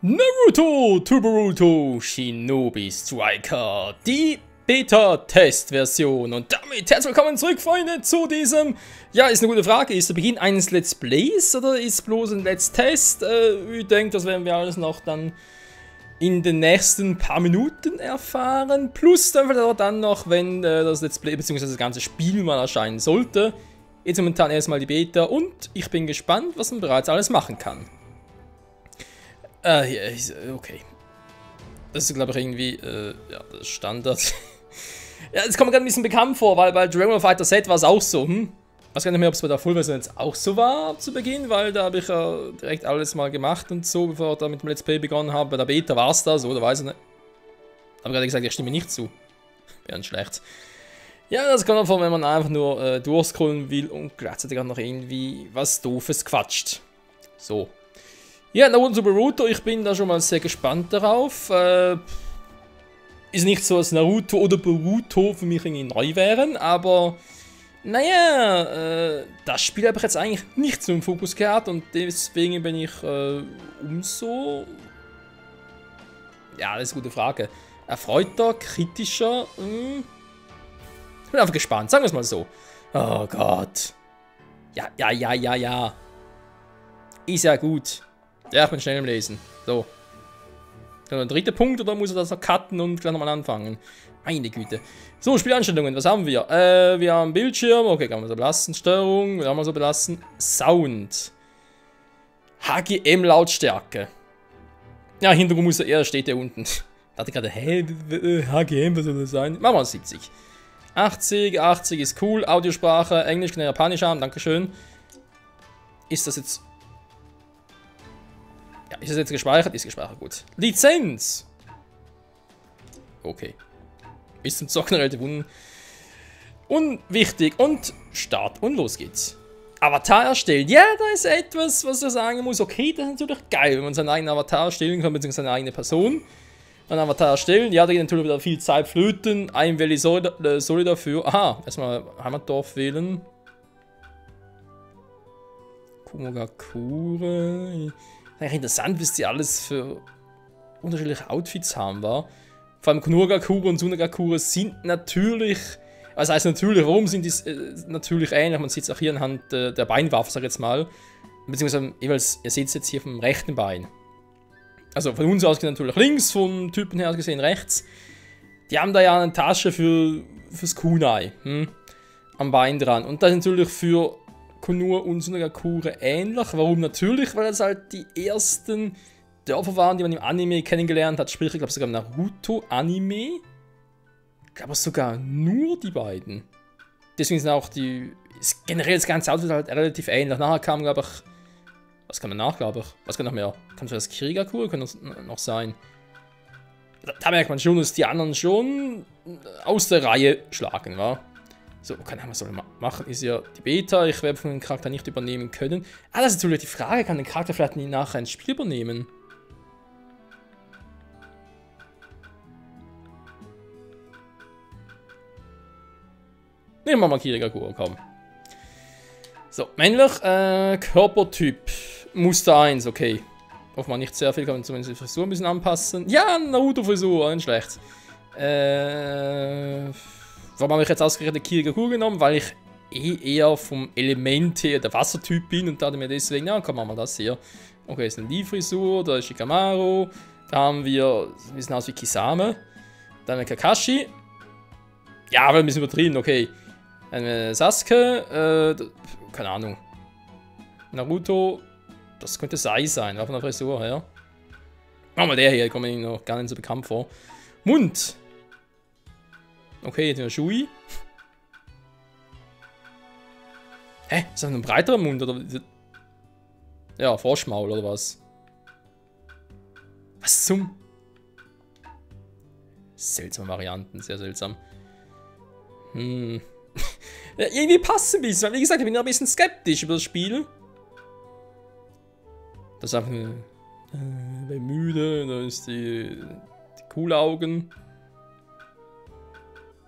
Naruto to Boruto Shinobi Striker, die Beta-Test-Version. Und damit herzlich willkommen zurück, Freunde, zu diesem... Ja, ist eine gute Frage. Ist der Beginn eines Let's Plays oder ist bloß ein Let's Test? Ich denke, das werden wir alles noch dann in den nächsten paar Minuten erfahren. Plus dann noch, wenn das Let's Play bzw. das ganze Spiel mal erscheinen sollte. Jetzt momentan erstmal die Beta und ich bin gespannt, was man bereits alles machen kann. Okay. Das ist, glaube ich, irgendwie, ja, das Standard. Ja, es kommt mir gerade ein bisschen bekannt vor, weil bei Dragon Ball Fighter Z war es auch so, weiß gar nicht mehr, ob es bei der Full-Version jetzt auch so war zu Beginn, weil da habe ich ja direkt alles mal gemacht und so, bevor ich da mit dem Let's Play begonnen habe. Bei der Beta war es da so, da weiß ich nicht. Habe gerade gesagt, ich stimme nicht zu. Wäre schlecht. Ja, das kommt davon, wenn man einfach nur durchscrollen will und gleichzeitig auch noch irgendwie was Doofes quatscht. So. Ja, Naruto zu Boruto, ich bin da schon mal sehr gespannt darauf. Ist nicht so, dass Naruto oder Boruto für mich irgendwie neu wären, aber naja, das Spiel habe ich jetzt eigentlich nicht so im Fokus gehabt und deswegen bin ich umso... Ja, das ist eine gute Frage. Erfreuter, kritischer, ich bin einfach gespannt, sagen wir es mal so. Oh Gott. Ja. Ist ja gut. Ja, ich bin schnell im Lesen. So. Der dritte Punkt, oder muss er das noch cutten und gleich nochmal anfangen? Meine Güte. So, Spieleinstellungen, was haben wir? Wir haben Bildschirm, okay, kann man so belassen. Steuerung, wir haben wir so belassen. Sound. HGM Lautstärke. Ja, Hintergrund steht der unten. Ich dachte gerade, hä, HGM, was soll das sein? Machen wir 70. 80 ist cool. Audiosprache, Englisch, kann Japanisch haben, dankeschön. Ist das jetzt... Ja, ist das jetzt gespeichert? Ist gespeichert, gut. Lizenz! Okay. Bis zum Zocken relativ unwichtig. Und Start und los geht's. Avatar erstellen. Ja, da ist etwas, was ich sagen muss. Okay, das ist natürlich geil, wenn man seinen eigenen Avatar erstellen kann, beziehungsweise seine eigene Person. Einen Avatar erstellen. Ja, da geht natürlich wieder viel Zeit flöten. Ein Valley soll dafür. Aha, erstmal Heimatdorf wählen. Kumogakure. Eigentlich interessant, was die alles für unterschiedliche Outfits haben, war. Vor allem Konogakure und Sunagakure sind natürlich, was heißt natürlich, warum sind die natürlich ähnlich? Man sieht es auch hier anhand der Beinwaffe, sag ich jetzt mal. Beziehungsweise jeweils, ihr seht es jetzt hier vom rechten Bein. Also von uns aus natürlich links, vom Typen her gesehen rechts. Die haben da ja eine Tasche fürs Kunai am Bein dran. Und das ist natürlich für Konoha und Sunagakure ähnlich. Warum natürlich? Weil das halt die ersten Dörfer waren, die man im Anime kennengelernt hat. Sprich, ich glaube sogar im Naruto-Anime. Ich glaube sogar nur die beiden. Deswegen sind auch generell das ganze Outfit halt relativ ähnlich. Nachher kam, glaube ich... Was kann man nach, glaube ich? Was kann noch mehr? Kann das Kirigakure? Kann das noch sein? Da merkt man schon, dass die anderen schon aus der Reihe schlagen, wa? So, keine Ahnung, was soll man machen? Ist ja die Beta, ich werde von dem Charakter nicht übernehmen können. Ah, das ist natürlich die Frage, kann der Charakter vielleicht nie nachher ein Spiel übernehmen? Nehmen wir mal Kirigakure, komm. So, männlich, Körpertyp, Muster 1, okay. Hoffen wir nicht sehr viel, kann man zumindest die Frisur ein bisschen anpassen. Ja, Naruto-Frisur, nicht schlecht. Warum habe ich jetzt ausgerechnet Kirigakure genommen? Weil ich eher vom Element her der Wassertyp bin und dachte mir deswegen, ja, komm, machen wir das hier. Okay, ist eine Lee-Frisur, da ist Shikamaru, da haben wir, ein bisschen aus wie Kisame, dann eine Kakashi. Ja, aber ein bisschen übertrieben, okay. Eine Sasuke, keine Ahnung. Naruto, das könnte Sai sein, war von der Frisur her. Machen wir der hier, kommt mir noch gar nicht so bekannt vor. Mund. Okay, jetzt wieder Shui. Hä? Ist das ein breiterer Mund oder? Ja, Froschmaul oder was? Was zum? Seltsame Varianten, sehr seltsam. Ja, irgendwie passt es ein bisschen, weil wie gesagt, ich bin ja ein bisschen skeptisch über das Spiel. Das ist einfach bin müde, da ist die coole Augen.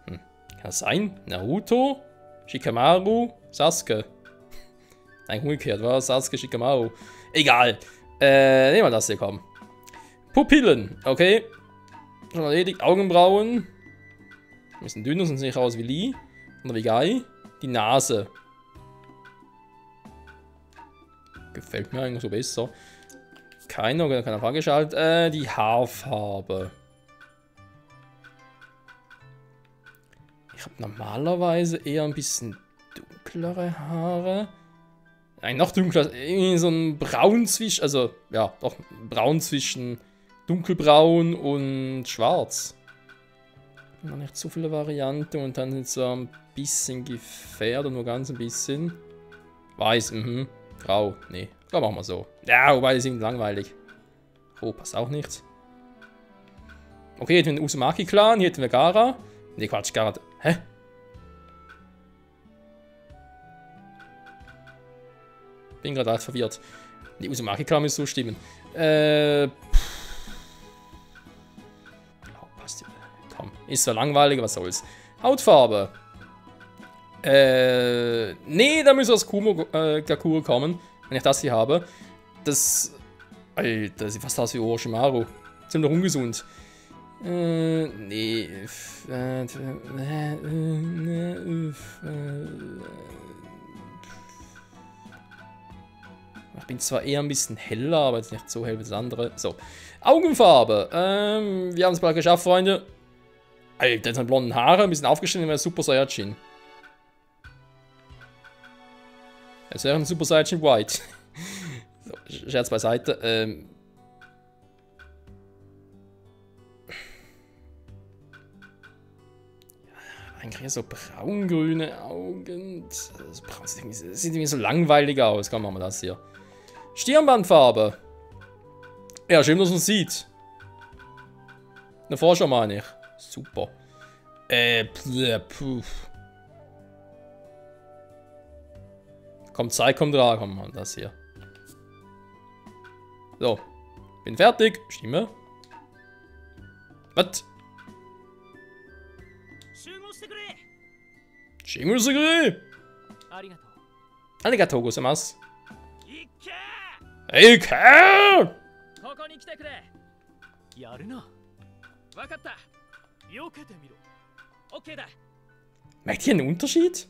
Kann das sein? Naruto, Shikamaru, Sasuke. Nein, umgekehrt, war Sasuke, Shikamaru. Egal. Nehmen wir das hier, komm. Pupillen, okay. Schon erledigt. Augenbrauen. Ein bisschen dünner, sonst nicht aus wie Lee. Oder wie Guy. Die Nase. Gefällt mir eigentlich so besser. Keine Frage geschaltet. Die Haarfarbe. Ich habe normalerweise eher ein bisschen dunklere Haare. Nein, noch dunkler. Irgendwie so ein Braun zwischen. Also, ja, doch Braun zwischen dunkelbraun und schwarz. Noch nicht so viele Varianten und dann so ein bisschen gefährdet, nur ganz ein bisschen. Weiß, grau, nee, grau machen wir so. Ja, wobei die sind langweilig. Oh, passt auch nicht. Okay, hier hätten wir den Uzumaki-Clan, hier hätten wir Gaara. Nee, Quatsch, Gaara. Hä? Bin gerade verwirrt. Die Uzumaki-Clan müsste so stimmen. Passt. Komm, ist zwar langweilig, was soll's. Hautfarbe. Nee, da müsste aus Gakuro kommen, wenn ich das hier habe. Das. Alter, sieht fast aus wie Orochimaru. Ziemlich ungesund. Nee. Ich bin zwar eher ein bisschen heller, aber jetzt nicht so hell wie das andere. So. Augenfarbe. Wir haben es bald geschafft, Freunde. Alter, das sind blonden Haare, ein bisschen aufgestellt, wäre Super Saiyajin. Es wäre ein Super Saiyajin White. So, Scherz beiseite. Eigentlich so braungrüne Augen. Das sieht irgendwie so langweilig aus. Komm, machen wir das hier. Stirnbandfarbe. Ja, schön, dass man es sieht. Eine Vorschau meine ich. Super. Kommt Zeit, kommt dran. Komm, machen wir das hier. So. Bin fertig. Stimme. Was? Shingusegure! Arigatou gozaimasu. Ike! Merkt ihr einen Unterschied?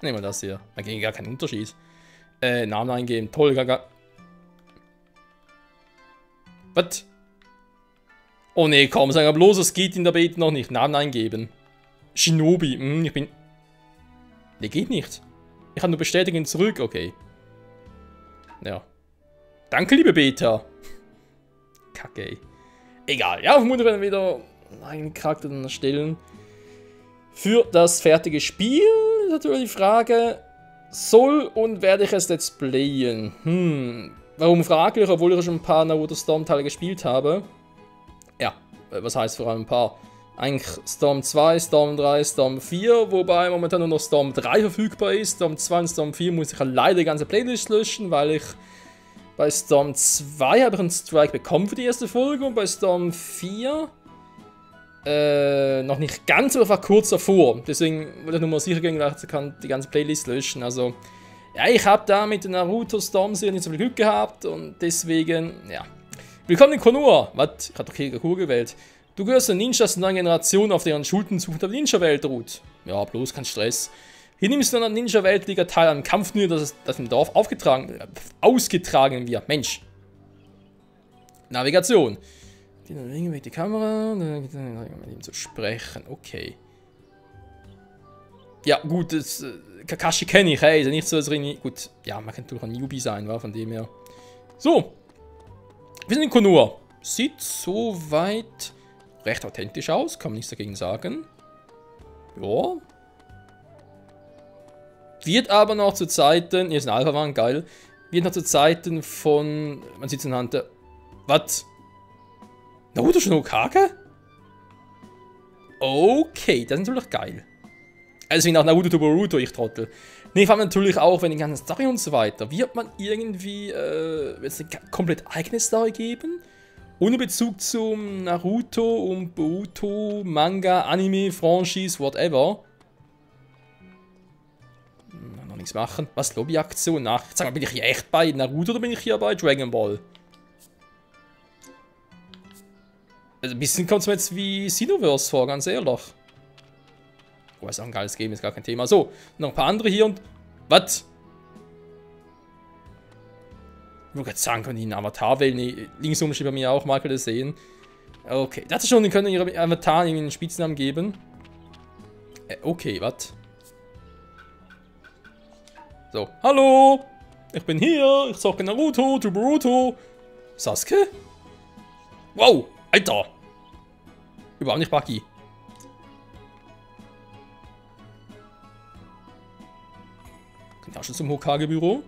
Nehmen wir das hier. Da ging gar keinen Unterschied. Namen eingeben. Toll, gaga. Was? Oh ne, komm, sag mal bloß, es geht in der Beta noch nicht. Namen eingeben. Shinobi. Ich bin. Ne, geht nicht. Ich kann nur bestätigen zurück. Okay. Ja. Danke, liebe Beta. Kacke, ey. Egal. Ja, vermutlich werden wir wieder einen Charakter erstellen. Für das fertige Spiel ist natürlich die Frage, soll und werde ich es let's playen? Warum fraglich, obwohl ich schon ein paar Naruto Storm Teile gespielt habe? Ja, was heißt vor allem ein paar? Eigentlich Storm 2, Storm 3, Storm 4, wobei momentan nur noch Storm 3 verfügbar ist. Storm 2 und Storm 4 muss ich ja leider die ganze Playlist löschen, weil ich bei Storm 2 habe ich einen Strike bekommen für die erste Folge und bei Storm 4 noch nicht ganz, aber war kurz davor. Deswegen wollte ich nur mal sicher gehen, dass ich kann die ganze Playlist löschen. Also, ja, ich habe da mit der Naruto Storm Serie nicht so viel Glück gehabt und deswegen, ja. Willkommen in Konoha. Was? Ich habe doch Kegakure gewählt. Du gehörst zu Ninjas der neuen Generation, auf deren Schulden Zukunft der Ninja-Welt ruht. Ja, bloß kein Stress. Hier nimmst du an der Ninja-Weltliga teil am Kampfturnier, das im Dorf ausgetragen wird. Mensch. Navigation. Die Kamera, mit ihm zu sprechen. Okay. Ja, gut, das, Kakashi kenne ich, hey, ist ja nicht so, dass gut, ja, man kann natürlich ein Newbie sein, war von dem her. So. Wir sind in Konoha. Sieht soweit recht authentisch aus, kann man nichts dagegen sagen. Ja. Wird aber noch zu Zeiten, hier ist ein Alpha-Wand, geil. Wird noch zu Zeiten von, man sieht es anhand der, was? Naruto schon Hokage? Okay, das ist natürlich geil. Also wie nach Naruto to Boruto, ich Trottel. Nee, vor allem natürlich auch, wenn die ganze Story und so weiter. Wird man irgendwie eine komplett eigene Story geben? Ohne Bezug zum Naruto und Boruto, Manga, Anime, Franchise, whatever. Noch nichts machen. Was, Lobbyaktion? Ach, sag mal, bin ich hier echt bei Naruto oder bin ich hier bei Dragon Ball? Also ein bisschen kommt es mir jetzt wie Xenoverse vor, ganz ehrlich. Oh, ist auch ein geiles Game, ist gar kein Thema. So, noch ein paar andere hier und... Was? Ich wollte gerade sagen, können die einen Avatar wählen? Nee, links oben steht bei mir auch, mal das sehen. Okay, das ist schon, die können ihrem Avatar irgendwie einen Spitznamen geben. Okay, was? So, hallo! Ich bin hier, ich sage Naruto, du Boruto. Sasuke? Wow, Alter! Überhaupt nicht buggy. Kommt auch schon zum Hokage-Büro.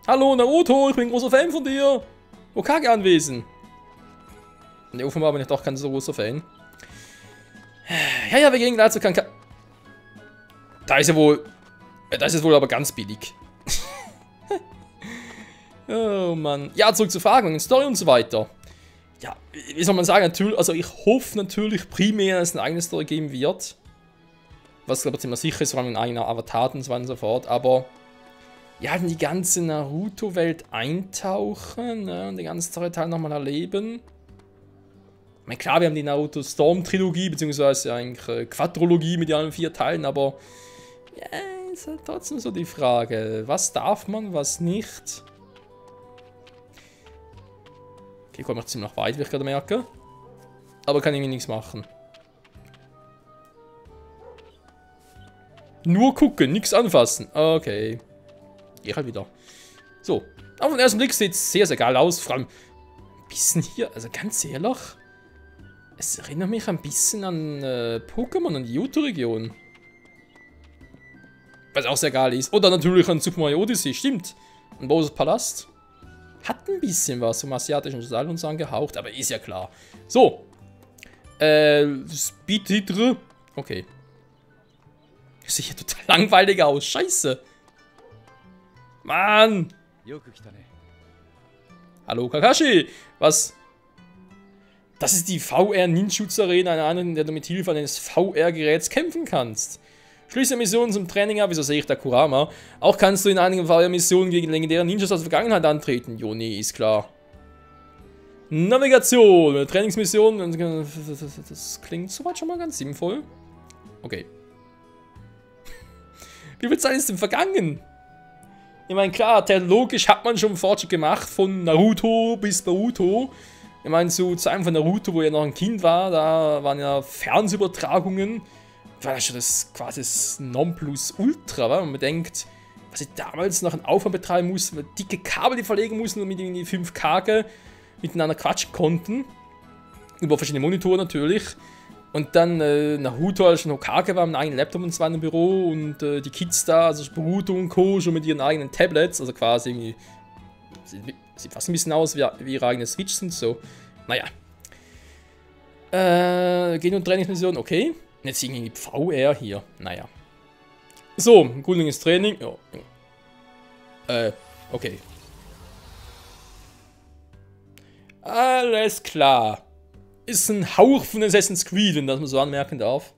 Hallo Naruto, ich bin ein großer Fan von dir. Hokage anwesend. Ne, offenbar bin ich doch kein so großer Fan. Ja, wir gehen gleich zu Kanka. Da ist ja wohl... Das ist wohl aber ganz billig. Oh Mann. Ja, zurück zur Frage, Story und so weiter. Ja, wie soll man sagen, natürlich, also ich hoffe natürlich primär, dass es eine eigene Story geben wird. Was glaube ich ziemlich sicher ist, vor allem ein eigener Avatar und so weiter und so fort, aber... Ja, in die ganze Naruto-Welt eintauchen, ne, und die ganze Story halt nochmal erleben. Ich meine, klar, wir haben die Naruto Storm-Trilogie, beziehungsweise eigentlich Quadrologie mit allen 4 Teilen, aber... Ja, ist halt trotzdem so die Frage, was darf man, was nicht? Okay, komme ich ziemlich weit, wie ich gerade merke. Aber kann irgendwie nichts machen. Nur gucken, nichts anfassen. Okay. Geh halt wieder. So. Auf den ersten Blick sieht es sehr, sehr geil aus. Vor allem ein bisschen hier, also ganz ehrlich. Es erinnert mich ein bisschen an Pokémon und die Johto-Region. Was auch sehr geil ist. Oder natürlich an Super Mario Odyssey, stimmt. Ein Bowser's Palast. Hat ein bisschen was vom asiatischen Style uns angehaucht, aber ist ja klar. So. Speed-Titre. Okay. Das sieht ja total langweilig aus. Scheiße. Mann! Hallo Kakashi! Was? Das ist die VR Ninjutsu Arena, eine, in der du mit Hilfe eines VR-Geräts kämpfen kannst. Schließe Missionen zum Training ab, wieso sehe ich da Kurama? Auch kannst du in einigen VR-Missionen gegen legendäre Ninjas aus der Vergangenheit antreten. Jo, nee, ist klar. Navigation, Trainingsmission, das klingt soweit schon mal ganz sinnvoll. Okay. Wie viel Zeit ist denn vergangen? Ich meine, klar, technologisch hat man schon Fortschritt gemacht, von Naruto bis Boruto. Ich meine, zu einem von Naruto, wo er noch ein Kind war, da waren ja Fernsehübertragungen. War das schon das quasi das Nonplusultra, weil man denkt, was ich damals noch einen Aufwand betreiben musste, dicke Kabel die verlegen mussten, damit die 5K miteinander quatschen konnten. Über verschiedene Monitore natürlich. Und dann Naruto, als schon Hokage war, mit einem eigenen Laptop und zwar im Büro und die Kids da, also Boruto und Co. schon mit ihren eigenen Tablets, also quasi irgendwie, sieht fast ein bisschen aus wie ihre eigene Switch und so. Naja. Gen- und Trainingsmission, okay. Und jetzt irgendwie VR hier, naja. So, ein grundlegendes Training, ja. Okay. Alles klar. Ist ein Hauch von Assassin's Creed, wenn das man so anmerken darf.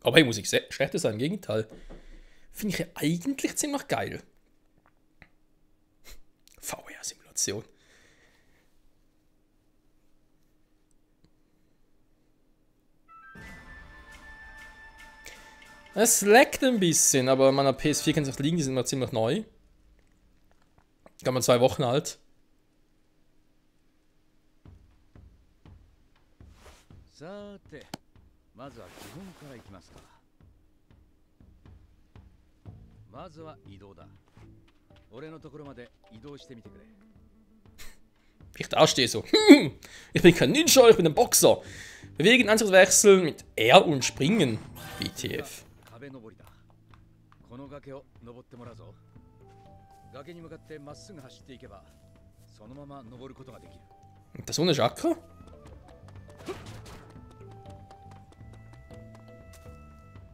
Aber hey, muss ich schlecht sein, im Gegenteil. Finde ich ja eigentlich ziemlich geil. VR-Simulation. Es laggt ein bisschen, aber an meiner PS4 kann es auch liegen, die sind noch ziemlich neu. Ich glaube mal 2 Wochen alt. Ich dastehe so. Ich bin kein Ninja, ich bin ein Boxer. Bewegen, Anzugswechsel mit R und Springen. WTF. Und das ohne Chakra?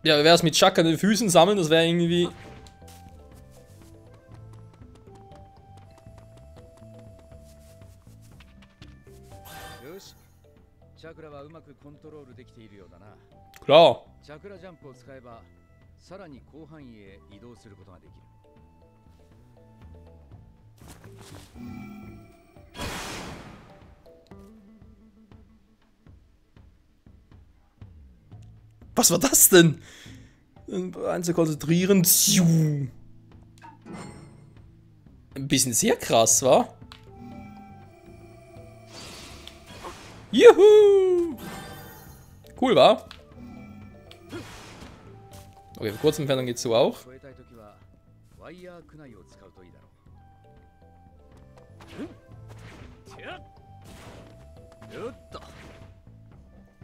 Ja, wäre es mit Chakra an den Füßen sammeln, das wäre irgendwie... Klar. Was war das denn? Ein zu konzentrieren. Ein bisschen sehr krass, wa? Juhu! Cool, wa? Okay, kurz Entfernung geht's so auch.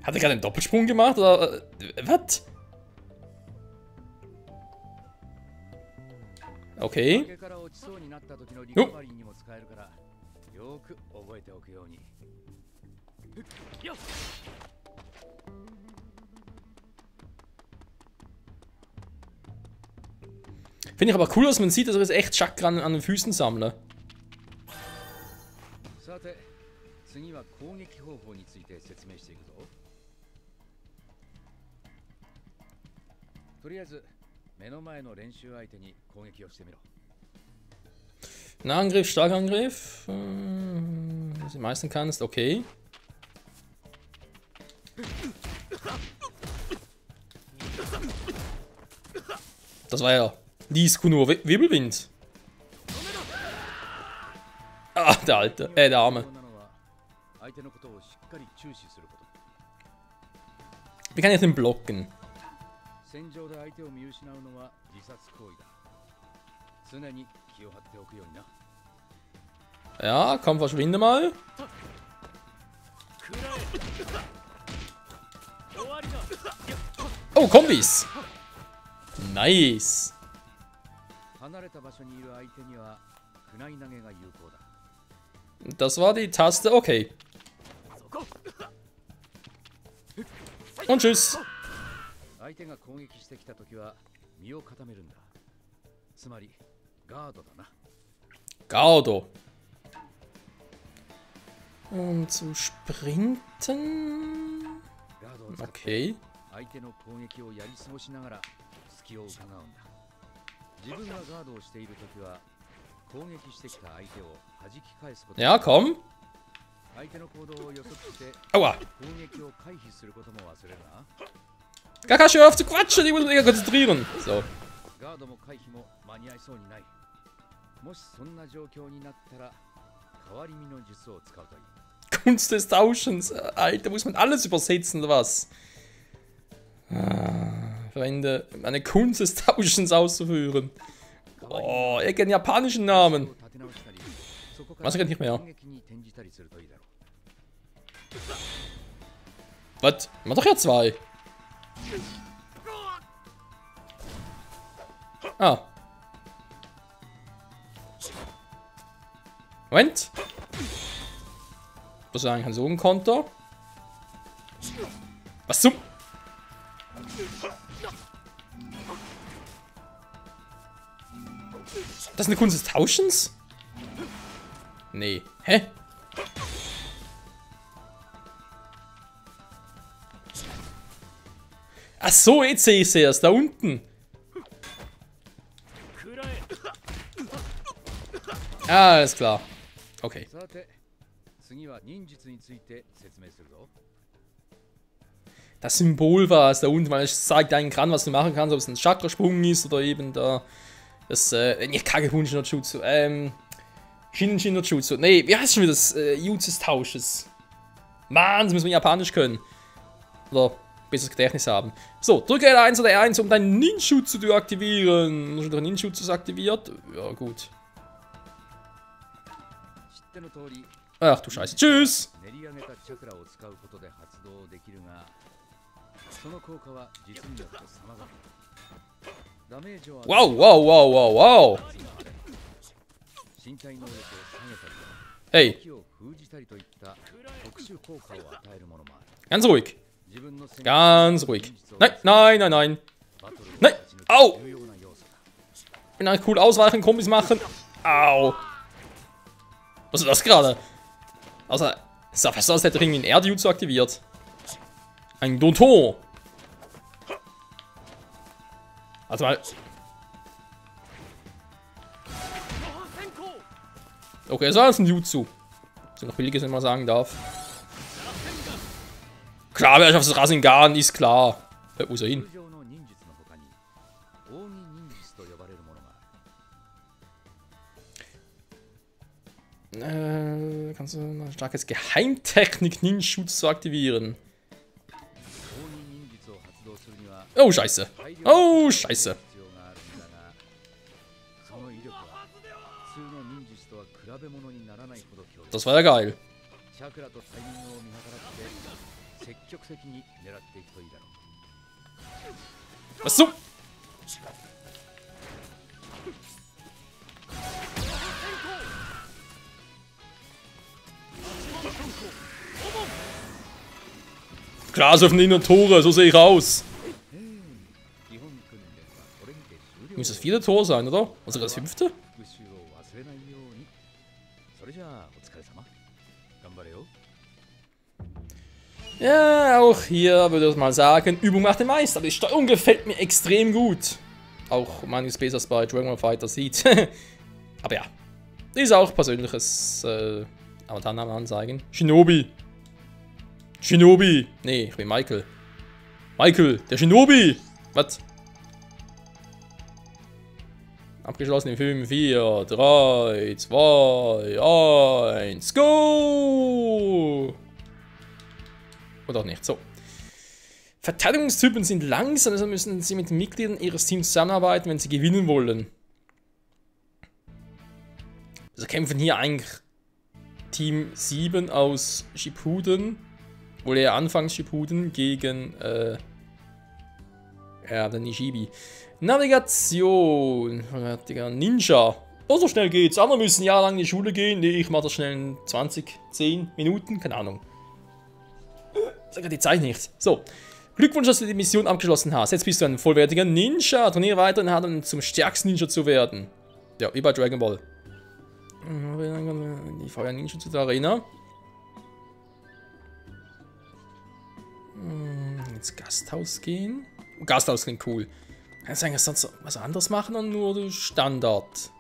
Hat er gerade einen Doppelsprung gemacht, oder? Was? Okay. Finde ich aber cool, dass man sieht, dass er jetzt echt Chakra an den Füßen sammelt. Nahangriff, Starkangriff. Was du meistern kannst, okay. Das war ja Lies-Kunur Wirbelwind. Ah, der Alte. Der Arme. Wie kann ich den blocken? Ja, komm, verschwinde mal. Oh, Kombis. Nice. Das war die Taste, okay. Und tschüss. Gardo. Um zu sprinten. Okay. Ja, komm. Aua. Kakashi, hör auf zu quatschen, ich muss mich konzentrieren. So. Kunst des Tauschens. Alter, muss man alles übersetzen, oder was? Verwende eine Kunst des Tauschens auszuführen. Oh, ich kenne japanischen Namen. Was ich nicht mehr. Was? Mach doch ja zwei. Ah. Moment. Das ist eigentlich ein Sogenkonter. Was zum? Das ist eine Kunst des Tauschens? Nee. Hä? Ach so, jetzt sehe ich es erst. Da unten. Ah, alles klar. Okay. Das Symbol war es da unten, weil es zeigt einen Kran, was du machen kannst, ob es ein Chakrasprung ist oder eben da das, nicht Kagebunshi no Jutsu, Shinshin no Jutsu. Nee, wie heißt schon wieder das Jutsu des Tausches? Mann, das muss man japanisch können. Oder besseres Gedächtnis haben. So, drücke L1 oder R1, um deinen Ninjutsu zu aktivieren. Schon durch Ninjutsu aktiviert? Ja, gut. Ach du Scheiße. Tschüss! Wow, wow, wow, wow, wow! Hey! Ganz ruhig! Ganz ruhig! Nein, nein, nein, nein! Nein! Au! Ich bin eigentlich cool ausweichen, Kombis machen. Au! Was ist das gerade? Also, es sah fast aus, als hätte er irgendwie ein Erdjutsu aktiviert. Ein Donton! Warte mal. Okay, das war jetzt ein Jutsu. So noch billiges, wenn man sagen darf. Klar, wer ich auf das Rasengan ist klar. Wo ist er hin? Kannst du ein starkes Geheimtechnik-Ninjutsu aktivieren? Oh, scheiße. Oh, scheiße. Das war ja geil. Was so? Glas auf den inneren Tore, so sehe ich aus. Muss das 4. Tor sein, oder? Also das 5. Ja, auch hier würde ich mal sagen, Übung macht den Meister. Die Steuerung gefällt mir extrem gut. Auch manches besser als bei Dragon Ball Fighter sieht. Aber ja, ist auch persönliches Avatarnamen anzeigen. Shinobi. Shinobi. Nee, ich bin Michael. Michael, der Shinobi. Was? Abgeschlossen in 5, 4, 3, 2, 1, go! Oder auch nicht. So. Verteidigungstypen sind langsam, also müssen sie mit den Mitgliedern ihres Teams zusammenarbeiten, wenn sie gewinnen wollen. Also kämpfen hier eigentlich Team 7 aus Shippuden, wohl eher anfangs Shippuden, gegen ja, der Nishibi. Navigation. Ninja. Oh, so schnell geht's. Andere müssen jahrelang in die Schule gehen. Nee, ich mach das schnell in 10 Minuten. Keine Ahnung. Sag ja die Zeit nicht. So. Glückwunsch, dass du die Mission abgeschlossen hast. Jetzt bist du ein vollwertiger Ninja. Trainiere weiter und haben zum stärksten Ninja zu werden. Ja, wie bei Dragon Ball. Die Feuer Ninja zu der Arena. Ins Gasthaus gehen. Gasthaus klingt cool. Kannst du eigentlich sonst was anderes machen oder nur Standard?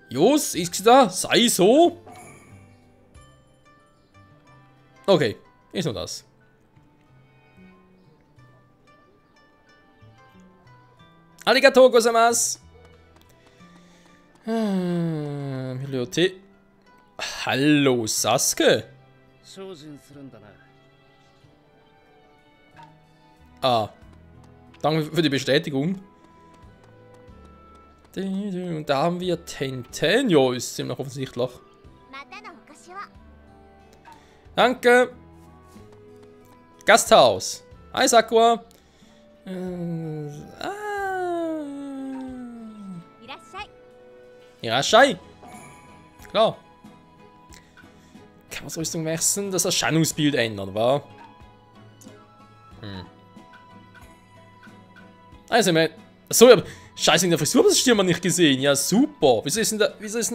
Jos, ist da? Sei so. Okay, ist nur das. Arigatou gozaimasu. Bibliothek. Hallo, Sasuke. Ah. Danke für die Bestätigung. Und da haben wir Tenten. Jo, ist ziemlich offensichtlich. Danke. Gasthaus. Hi, Sakura. Irashai. Klar. Kann man so Rüstung wechseln? Das Erscheinungsbild ändern, wa? Also, so, aber scheiße, in der Frisur habe ich das Stirn nicht gesehen. Ja, super. Wieso ist denn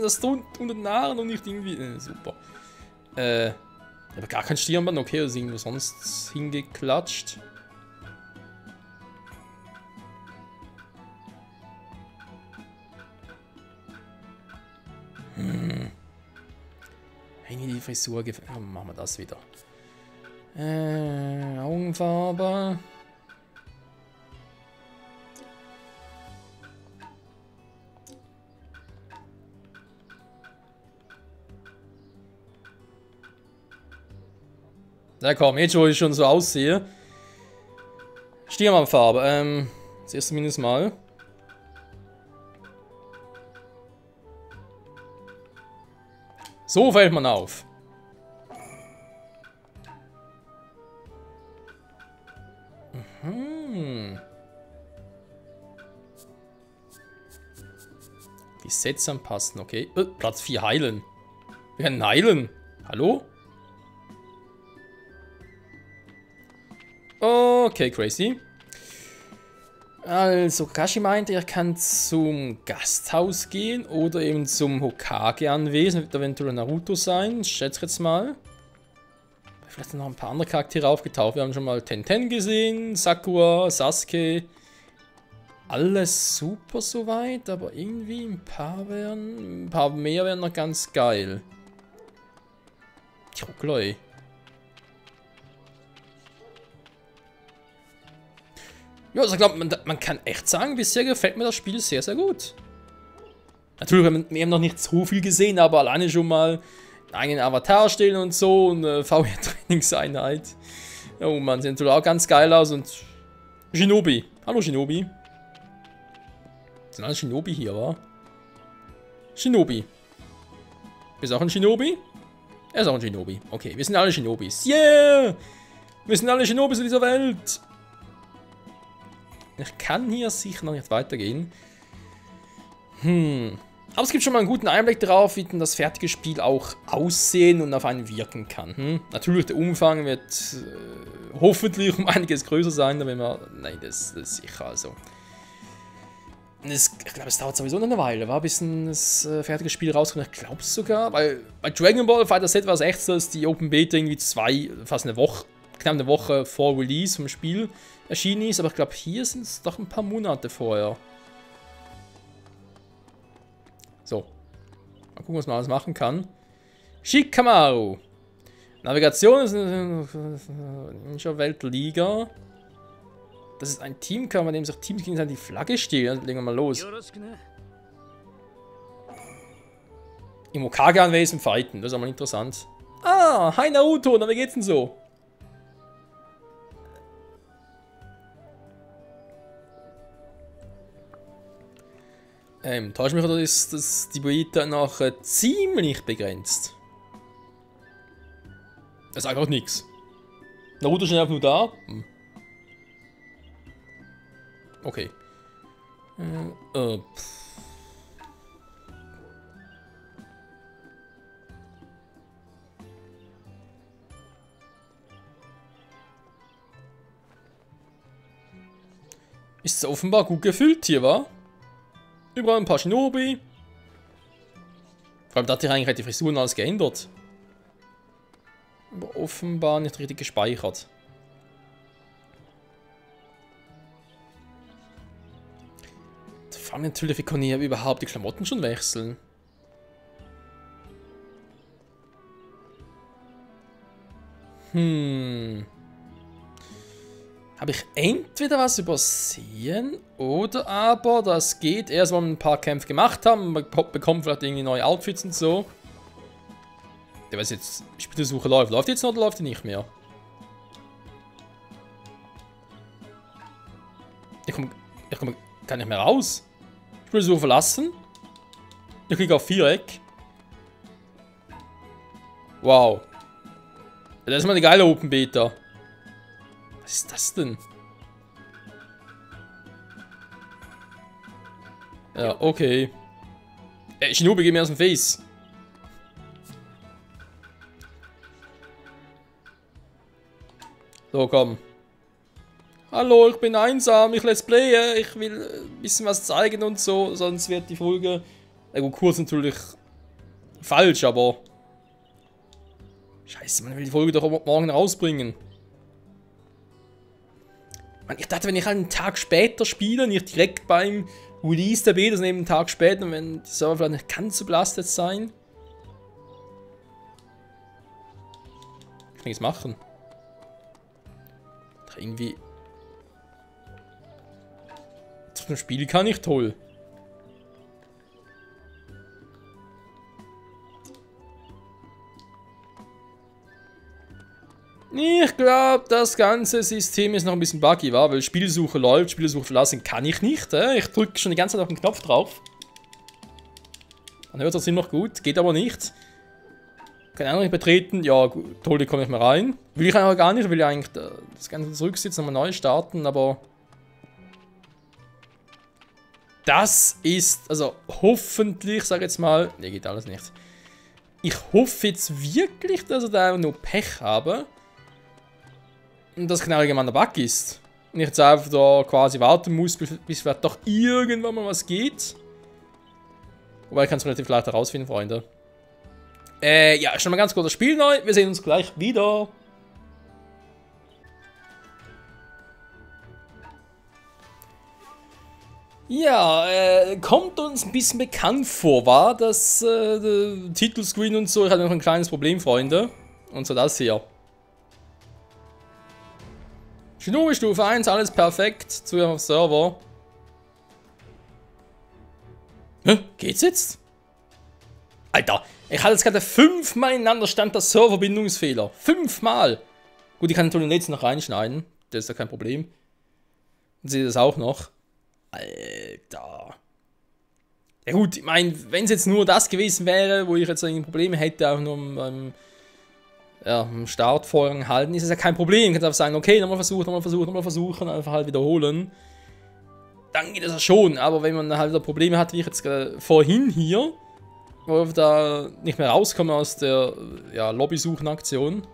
das da unter den Haaren und nicht irgendwie. Super. Aber gar kein Stirnband, okay, also irgendwo sonst hingeklatscht. Wenn die Frisur gefällt. Oh, machen wir das wieder. Augenfarbe. Ja komm, jetzt wo ich schon so aussehe. Stirnbandfarbe, das erste mindestens mal. So fällt man auf. Die Sets anpassen, okay. Platz 4 heilen. Wir können heilen. Hallo? Okay, crazy. Also, Kakashi meinte, er kann zum Gasthaus gehen oder eben zum Hokage-Anwesen. Wird eventuell Naruto sein. Ich schätze jetzt mal. Vielleicht sind noch ein paar andere Charaktere aufgetaucht. Wir haben schon mal Tenten gesehen, Sakura, Sasuke. Alles super soweit, aber irgendwie ein paar mehr wären noch ganz geil. Chokloi. Ja, also ich glaube, man kann echt sagen, bisher gefällt mir das Spiel sehr, sehr gut. Natürlich, wir haben noch nicht so viel gesehen, aber alleine schon mal einen eigenen Avatar stellen und so und eine VR-Trainingseinheit. Oh Mann, sieht natürlich auch ganz geil aus und Shinobi. Hallo Shinobi. Sind alle Shinobi hier, wa? Shinobi. Bist du auch ein Shinobi? Er ist auch ein Shinobi. Okay, wir sind alle Shinobis. Yeah! Wir sind alle Shinobis in dieser Welt. Ich kann hier sicher noch nicht weitergehen. Aber es gibt schon mal einen guten Einblick darauf, wie denn das fertige Spiel auch aussehen und auf einen wirken kann. Natürlich, der Umfang wird hoffentlich um einiges größer sein, wenn wir... Nein, das ist sicher, also... Ich glaube, es dauert sowieso noch eine Weile, bis das fertige Spiel rauskommt. Ich glaube es sogar, weil bei Dragon Ball Fighter Z war es echt so, dass die Open Beta irgendwie fast eine Woche, knapp eine Woche vor Release vom Spiel erschienen ist. Aber ich glaube, hier sind es doch ein paar Monate vorher. So. Mal gucken, was man alles machen kann. Shikamaru. Navigation ist eine Ninja-Weltliga. Das ist ein Teamkampf, bei dem sich Teams gegenseitig die Flagge stehlen. Dann legen wir mal los. Im Okage-Anwesen fighten. Das ist auch mal interessant. Ah, hi Naruto. Na, wie geht's denn so? Täuscht mich oder ist das die Beta noch ziemlich begrenzt? Das ist einfach nichts. Naruto ist einfach nur da. Okay. Ist es offenbar gut gefüllt hier, wa? Überall ein paar Shinobi. Vor allem, da hat sich eigentlich die Frisuren alles geändert. Aber offenbar nicht richtig gespeichert. Vor allem natürlich, wie kann ich überhaupt die Klamotten schon wechseln? Habe ich entweder was übersehen oder aber das geht erst, wenn wir ein paar Kämpfe gemacht haben. Man bekommt vielleicht irgendwie neue Outfits und so. Der weiß jetzt, Spielsuche läuft. Läuft jetzt noch oder läuft die nicht mehr? Ich komme gar nicht mehr raus. Spielsuche verlassen. Ich klicke auf Viereck. Wow. Das ist mal eine geile Open Beta. Was ist das denn? Ja, okay. Shinobi, geh mir aus dem Face. So, komm. Hallo, ich bin einsam, ich let's playen, ich will ein bisschen was zeigen und so, sonst wird die Folge... gut, kurz natürlich falsch, aber... Scheiße, man will die Folge doch morgen rausbringen. Man, ich dachte, wenn ich halt einen Tag später spiele, nicht direkt beim Release der Beta, sondern eben einen Tag später, wenn die Server vielleicht nicht ganz so belastet sein. Was kann ich jetzt machen? Doch irgendwie... Das Spiel kann ich toll. Ich glaube, das ganze System ist noch ein bisschen buggy, wa? Weil Spielsuche läuft, Spielsuche verlassen kann ich nicht. Ich drücke schon die ganze Zeit auf den Knopf drauf. Man hört das immer noch gut, geht aber nicht. Keine Ahnung, nicht betreten. Ja, gut, toll, da komme ich mal rein. Will ich aber gar nicht, will ich eigentlich das Ganze zurücksetzen, nochmal neu starten, aber... Das ist, also hoffentlich, sag jetzt mal... Ne, geht alles nicht. Ich hoffe jetzt wirklich, dass ich da noch Pech habe. Und das kein allgemeiner Bug ist. Und ich jetzt einfach da quasi warten muss, bis vielleicht doch irgendwann mal was geht. Wobei ich kann es relativ leicht herausfinden, Freunde. Ja, schon mal ganz kurz das Spiel neu. Wir sehen uns gleich wieder. Ja, kommt uns ein bisschen bekannt vor, war das Titelscreen und so. Ich hatte noch ein kleines Problem, Freunde. Und so das hier. Shinobi Stufe 1, alles perfekt. Zugriff auf Server. Hä? Geht's jetzt? Alter, ich hatte jetzt gerade 5-mal ineinander stand der Serverbindungsfehler. 5-mal. Gut, ich kann natürlich jetzt noch reinschneiden. Das ist ja kein Problem. Dann seht ihr das auch noch. Alter. Ja gut, ich meine, wenn es jetzt nur das gewesen wäre, wo ich jetzt ein Problem hätte, auch nur am Startvorgang halten, ist es ja kein Problem. Ich kann einfach sagen, okay, nochmal versuchen, einfach halt wiederholen. Dann geht es ja schon, aber wenn man halt wieder Probleme hat, wie ich jetzt vorhin hier, wo ich da nicht mehr rauskomme aus der Lobby-Suchen-Aktion.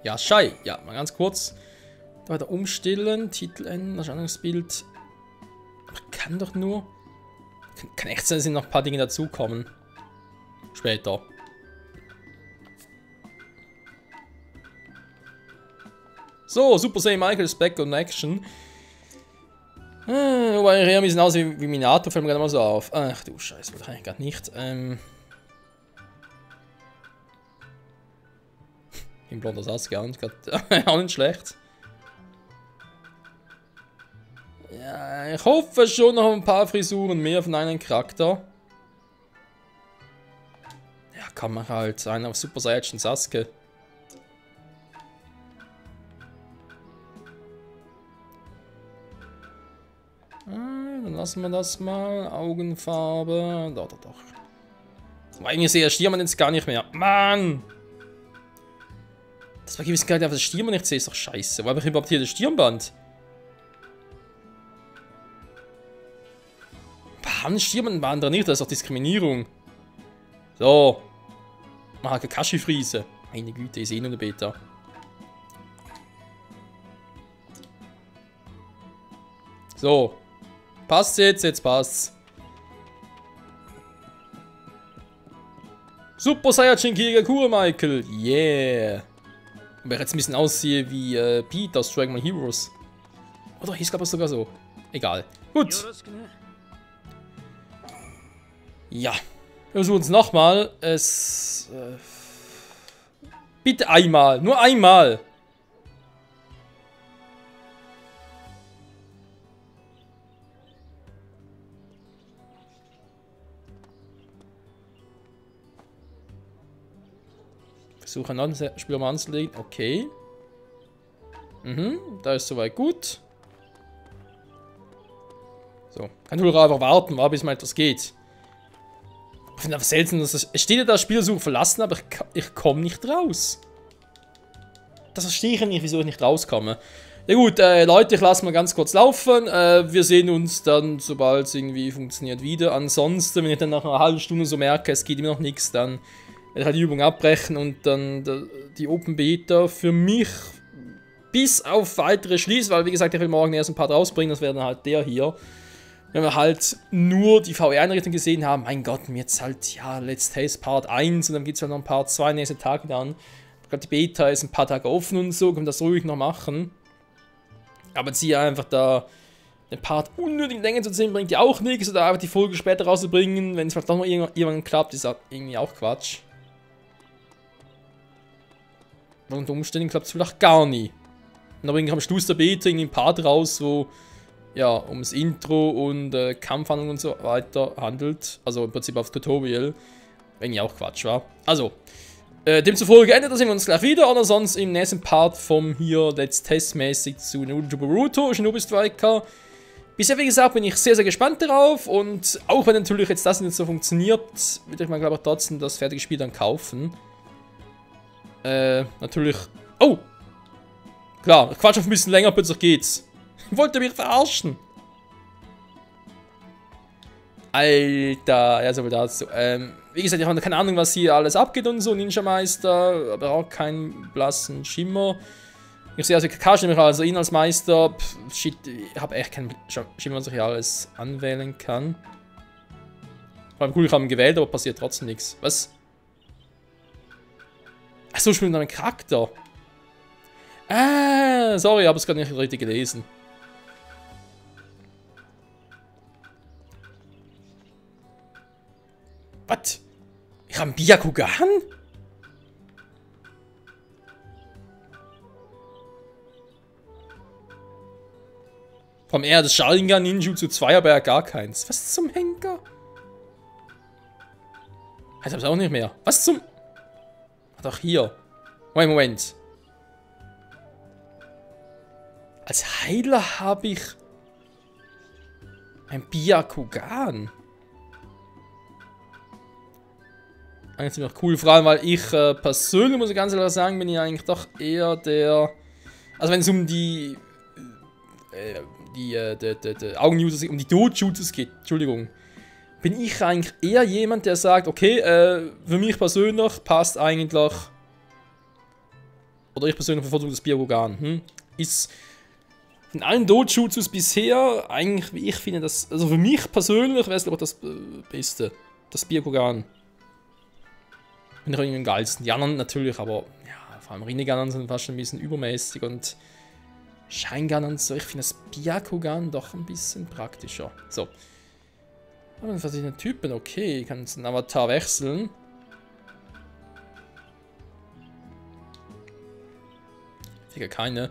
Ja, Schei. Ja, mal ganz kurz. Da weiter umstellen, Titel ändern, Erscheinungsbild. Kann doch nur. Kann echt sein, dass noch ein paar Dinge dazukommen. Später. So, Super Saiyan Michael ist back on action. Wobei Reami sieht aus wie Minato, fällt mir gerade mal so auf. Ach du Scheiße, wollte ich eigentlich gerade nicht. Im blonder Sasuke auch nicht schlecht. Ja, ich hoffe schon noch ein paar Frisuren mehr von einem Charakter. Ja, kann man halt einen auf Super Saiyan Sasuke. Dann lassen wir das mal. Augenfarbe. Doch. Aber eigentlich sehe ich Stirnband jetzt gar nicht mehr. Mann! Das war gewiss gar nicht, aber das Stirnband nicht sehe, ist doch scheiße. Wo habe ich überhaupt hier das Stirnband? Warum das Stirnband bei anderen nicht? Das ist doch Diskriminierung. So. Mach halt Kakashi-Friese. Meine Güte, ich sehe nur eine Beta. So. Passt jetzt passt's. Super Saiyajin Kigakure Michael. Yeah. Aber ich jetzt ein bisschen aussehe wie Pete aus Dragon Ball Heroes. Oder hieß glaube ich sogar so. Egal. Gut. Ja. Wir versuchen es nochmal. Bitte einmal. Nur einmal. Versuche einen Spieler anzulegen. Okay. Da ist soweit gut. So. Kann nur einfach warten, bis mal etwas geht. Ich finde einfach seltsam, dass es steht ja da Spielsuche verlassen, aber ich komme nicht raus. Das verstehe ich nicht, wieso ich nicht rauskomme. Ja gut, Leute, ich lasse mal ganz kurz laufen. Wir sehen uns dann, sobald es irgendwie funktioniert, wieder. Ansonsten, wenn ich dann nach einer halben Stunde so merke, es geht immer noch nichts, dann werde ich halt die Übung abbrechen und dann die Open Beta für mich bis auf weitere schließen, weil wie gesagt, ich will morgen erst ein Part rausbringen, das wäre dann halt der hier. Wenn wir halt nur die VR-Einrichtung gesehen haben, mein Gott, jetzt halt, ja, Let's Taste Part 1 und dann gibt es halt noch ein Part 2 nächste Tage dann. Ich glaube, die Beta ist ein paar Tage offen und so, können das ruhig noch machen. Aber jetzt hier einfach da den Part unnötig in Länge zu ziehen, bringt ja auch nichts. Oder einfach die Folge später rauszubringen, wenn es vielleicht doch noch irgendwann klappt, ist irgendwie auch Quatsch. Und unter Umständen klappt es vielleicht gar nie. Und dann bringe ich am Schluss der Beta irgendwie einen Part raus, wo ja, ums Intro und Kampfhandlung und so weiter handelt. Also im Prinzip auf Tutorial. Wenn ja auch Quatsch war. Also, demzufolge endet das sehen wir uns gleich wieder. Oder sonst im nächsten Part vom hier Let's Test-mäßig zu Naruto Boruto, Shinobi Striker. Bisher, wie gesagt, bin ich sehr, sehr gespannt darauf. Und auch wenn natürlich jetzt das nicht so funktioniert, würde ich mal, glaube ich, trotzdem das fertige Spiel dann kaufen. Natürlich. Oh! Klar, Quatsch auf ein bisschen länger, plötzlich geht's. Wollt ihr mich verarschen? Alter, ja, so viel dazu. Wie gesagt, ich habe keine Ahnung, was hier alles abgeht und so. Ninja Meister, aber auch keinen blassen Schimmer. Ich sehe also Kakashi nämlich also ihn als Meister. Shit, ich habe echt keinen Schimmer, was ich hier alles anwählen kann. Vor allem cool, ich habe ihn gewählt, aber passiert trotzdem nichts. Was? Achso, ich spiele noch einen Charakter. Ah, sorry, ich habe es gerade nicht richtig gelesen. Was? Ich habe einen Byakugan? Vom eher das Sharingan Ninjutsu 2, aber ja gar keins. Was zum Henker? Ich hab's auch nicht mehr. Was zum... Ach, doch hier. Moment. Als Heiler habe ich... ein Byakugan. Eigentlich ziemlich cool, vor allem, weil ich persönlich, muss ich ganz ehrlich sagen, bin ich eigentlich doch eher der... Also wenn es um die Augenjutsus, um die Dojutsus geht, Entschuldigung, bin ich eigentlich eher jemand, der sagt, okay, für mich persönlich passt eigentlich, oder ich persönlich bevorzuge das Byakugan, ist von allen Dojutsus bisher eigentlich, wie ich finde, das, also für mich persönlich wäre es glaube ich das Beste, das Byakugan. Finde ich irgendwie am geilsten. Die anderen natürlich, aber ja, vor allem Rinnegan sind fast ein bisschen übermäßig und Sharingan und so. Ich finde das Byakugan doch ein bisschen praktischer. So. Aber verschiedene Typen, okay. Ich kann jetzt den Avatar wechseln. Digga, keine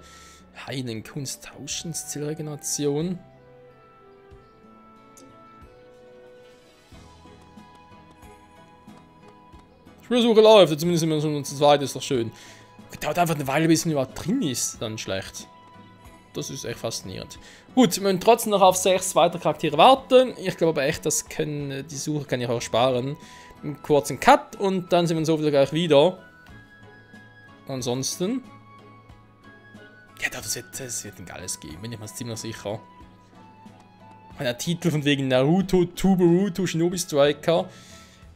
Heilenkunst tauschen, Zielregeneration. Spielsuche läuft, zumindest immer schon zu zweit, ist doch schön. Dauert einfach eine Weile, bis man überhaupt drin ist, dann schlecht. Das ist echt faszinierend. Gut, wir müssen trotzdem noch auf 6 weitere Charaktere warten. Ich glaube aber echt, die Suche kann ich auch sparen. Einen kurzen Cut und dann sind wir so wieder gleich wieder. Ansonsten... Ja, das wird ein geiles Game, bin ich mir ziemlich sicher. Der Titel von wegen Naruto, Tuboruto, Shinobi Striker.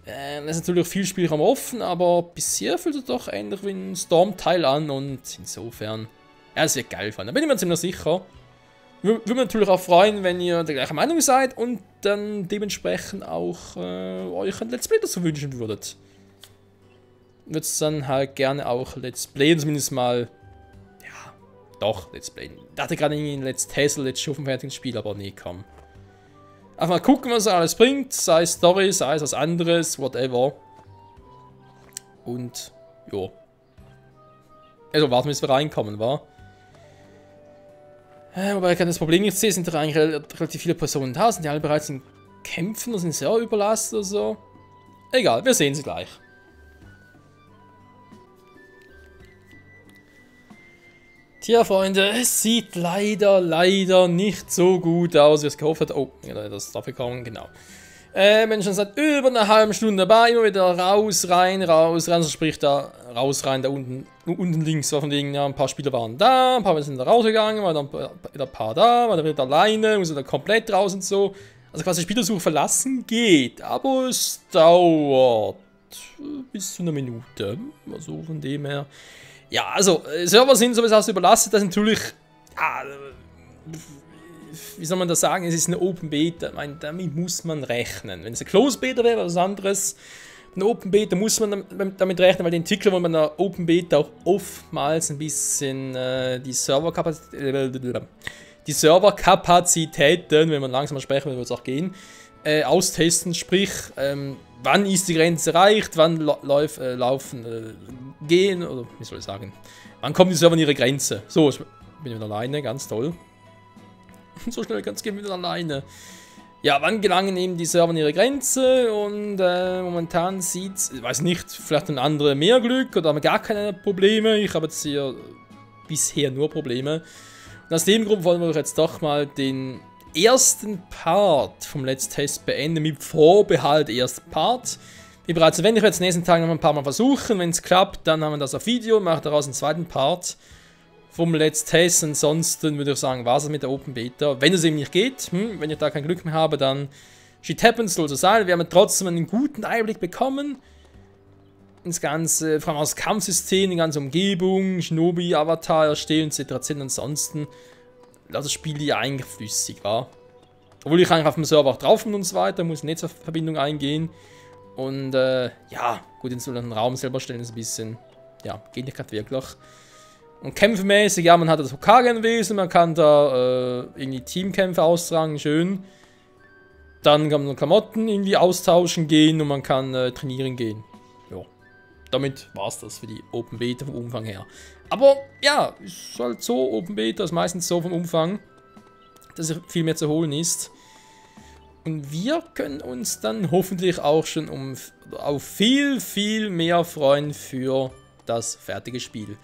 Das ist natürlich viel Spielraum offen, aber bisher fühlt es doch ähnlich wie ein Storm-Teil an und insofern... Ja, es wird geil fahren, da bin ich mir ziemlich sicher. Würde mich natürlich auch freuen, wenn ihr der gleichen Meinung seid und dann dementsprechend auch euch ein Let's Play dazu wünschen würdet. Würde es dann halt gerne auch Let's Playen, zumindest mal... Ja, doch, Let's Playen. Ich dachte gerade irgendwie ein Let's Test, Let's Show vom fertigen Spiel, aber nee, komm. Einfach mal gucken, was er alles bringt, sei es Story, sei es was anderes, whatever. Und, jo. Also warten wir, bis wir reinkommen, wa? Wobei ich das Problem nicht sehe, sind doch eigentlich relativ viele Personen da, sind die alle bereits in Kämpfen oder sind sehr überlastet oder so. Egal, wir sehen sie gleich. Tja, Freunde, es sieht leider nicht so gut aus, wie es gehofft hat. Oh, ja, das darf ich kommen, genau. Bin schon seit über einer halben Stunde dabei, immer wieder raus, rein, also sprich da raus, rein, da unten links war von wegen, ja, ein paar Spieler waren da, ein paar sind da rausgegangen, war dann wieder ein paar da, war dann wieder alleine, muss da komplett raus und so. Also quasi Spielersuche verlassen geht, aber es dauert bis zu einer Minute, also von dem her. Ja, also Server sind sowieso überlastet, das ist natürlich, wie soll man das sagen, es ist eine Open Beta, ich meine, damit muss man rechnen. Wenn es eine Closed Beta wäre, was anderes, eine Open Beta muss man damit rechnen, weil die Entwickler wollen bei einer Open Beta auch oftmals ein bisschen die Serverkapazitäten, wenn man langsamer sprechen will, wird es auch gehen, austesten, sprich, wann ist die Grenze erreicht, wann gehen, oder wie soll ich sagen, wann kommen die Server an ihre Grenze. So, ich bin wieder alleine, ganz toll. So schnell ganz gehen wieder alleine. Ja, wann gelangen eben die Server an ihre Grenze und momentan sieht's, ich weiß nicht, vielleicht ein andere mehr Glück oder haben gar keine Probleme. Ich habe jetzt hier bisher nur Probleme. Und aus dem Grund wollen wir jetzt doch mal den ersten Part vom Let's Test beenden, mit Vorbehalt ersten Part. Wie bereits erwähnt, ich werde es nächsten Tagen noch ein paar Mal versuchen. Wenn es klappt, dann haben wir das auf Video und machen daraus einen zweiten Part vom Let's Test. Ansonsten würde ich sagen, war es mit der Open Beta. Wenn es eben nicht geht, wenn ich da kein Glück mehr habe, dann shit happens, soll so sein. Wir haben trotzdem einen guten Einblick bekommen ins Ganze, vor allem aus Kampfsystem, die ganze Umgebung, Shinobi, Avatar erstellen etc. Ansonsten das Spiel ja eigentlich flüssig war. Obwohl ich eigentlich auf dem Server auch drauf bin und so weiter, muss Netzverbindung eingehen. Und ja, gut, den Raum selber stellen ist ein bisschen, ja, geht nicht gerade wirklich. Und kämpfemäßig, ja, man hat das Hokage-Wesen, man kann da irgendwie Teamkämpfe austragen, schön. Dann kann man Klamotten irgendwie austauschen gehen und man kann trainieren gehen. Ja, damit war es das für die Open Beta vom Umfang her. Aber ja, ist halt so, Open Beta ist meistens so vom Umfang. dass viel mehr zu holen ist. Und wir können uns dann hoffentlich auch schon auf viel, viel mehr freuen für das fertige Spiel.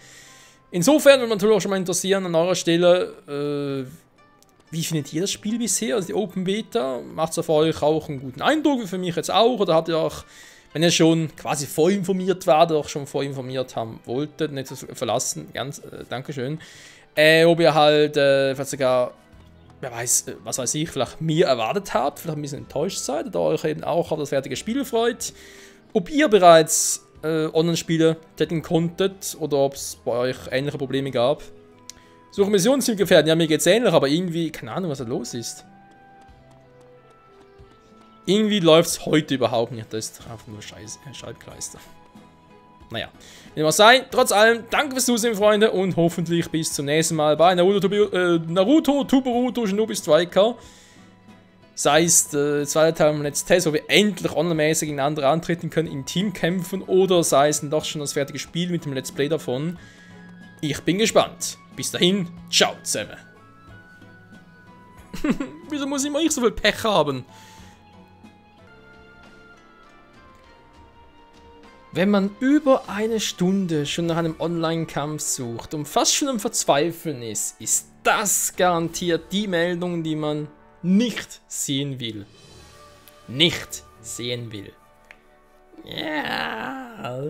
Insofern würde mich natürlich auch schon mal interessieren an eurer Stelle, wie findet ihr das Spiel bisher, also die Open Beta? Macht es auf euch auch einen guten Eindruck, wie für mich jetzt auch? Oder habt ihr auch, wenn ihr schon quasi vorinformiert wart, auch schon vorinformiert haben wolltet, nicht zu verlassen, Dankeschön. Ob ihr halt, vielleicht sogar, wer weiß, was weiß ich, vielleicht mehr erwartet habt, vielleicht ein bisschen enttäuscht seid oder euch eben auch auf das fertige Spiel freut. Ob ihr bereits Online-Spiele tätigen konntet oder ob es bei euch ähnliche Probleme gab. Suche Missionszielgefährten, ja, mir geht's ähnlich, aber irgendwie, keine Ahnung, was da los ist. Irgendwie läuft es heute überhaupt nicht. Das ist einfach nur Scheißkleister. Naja, wie dem auch sei, trotz allem, danke fürs Zusehen, Freunde, und hoffentlich bis zum nächsten Mal bei Naruto Tuboruto Shinobi Striker. Sei es der zweite Teil im Let's Test, wo wir endlich online-mäßig gegeneinander antreten können, in Teamkämpfen, oder sei es dann doch schon das fertige Spiel mit dem Let's Play davon. Ich bin gespannt. Bis dahin, ciao zusammen. Wieso muss immer ich so viel Pech haben? Wenn man über eine Stunde schon nach einem Online-Kampf sucht und fast schon am Verzweifeln ist, ist das garantiert die Meldung, die man nicht sehen will. Nicht sehen will. Ja.